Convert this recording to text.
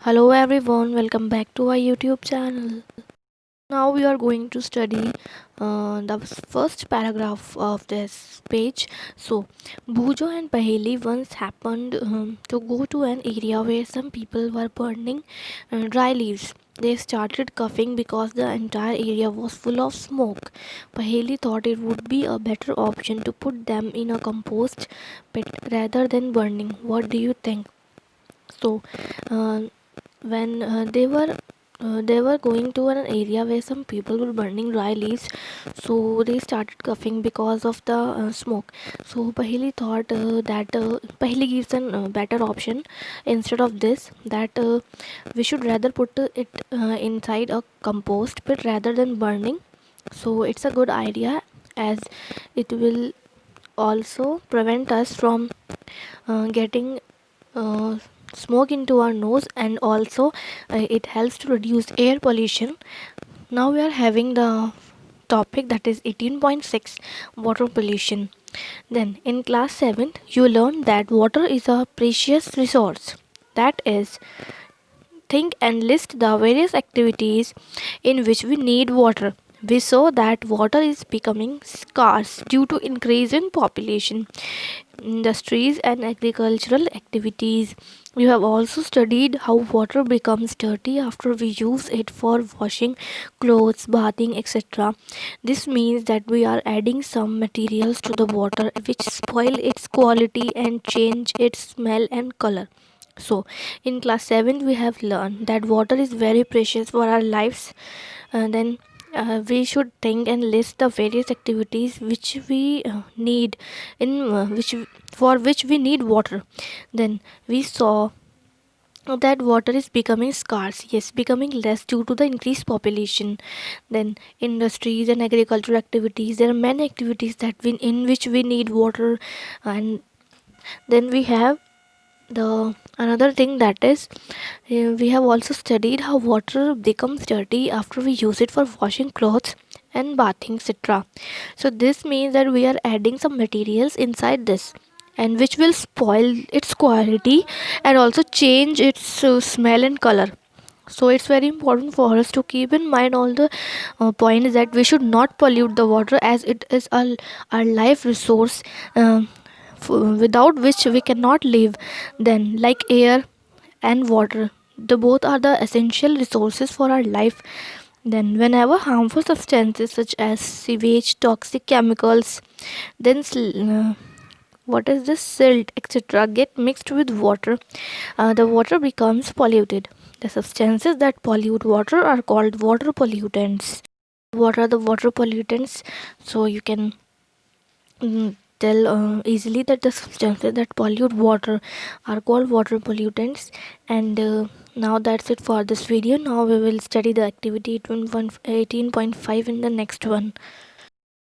Hello everyone, welcome back to our YouTube channel. Now we are going to study the first paragraph of this page. So, Bhujo and Paheli once happened to go to an area where some people were burning dry leaves. They started coughing because the entire area was full of smoke. Paheli thought it would be a better option to put them in a compost pit rather than burning. What do you think? So, uh, when they were going to an area where some people were burning dry leaves, so they started coughing because of the smoke. So Paheli thought that Paheli gives an better option instead of this, that we should rather put it inside a compost pit rather than burning. So it's a good idea, as it will also prevent us from getting uh, smoke into our nose, and also it helps to reduce air pollution. Now we are having the topic that is 18.6, water pollution. Then in class 7 you learned that water is a precious resource. That is, think and list the various activities in which we need water. We saw that water is becoming scarce due to increase in population, industries and agricultural activities. We have also studied how water becomes dirty after we use it for washing clothes, bathing, etc. This means that we are adding some materials to the water which spoil its quality and change its smell and color. So, in class 7, we have learned that water is very precious for our lives. Then we should think and list the various activities which we need in which for which we need water. Then we saw that water is becoming scarce, yes, becoming less due to the increased population. Then industries and agricultural activities, there are many activities that we in which we need water. And then we have the another thing, that is, we have also studied how water becomes dirty after we use it for washing clothes and bathing, etc. So this means that we are adding some materials inside this, and which will spoil its quality and also change its smell and color. So it's very important for us to keep in mind all the points, that we should not pollute the water, as it is our life resource, without which we cannot live. Then, like air and water, the both are the essential resources for our life. Then whenever harmful substances such as sewage, toxic chemicals, then what is this silt, etc., get mixed with water, the water becomes polluted. The substances that pollute water are called water pollutants. What are the water pollutants? So you can tell easily that the substances that pollute water are called water pollutants. And now that's it for this video. Now we will study the activity 18.5 in the next one.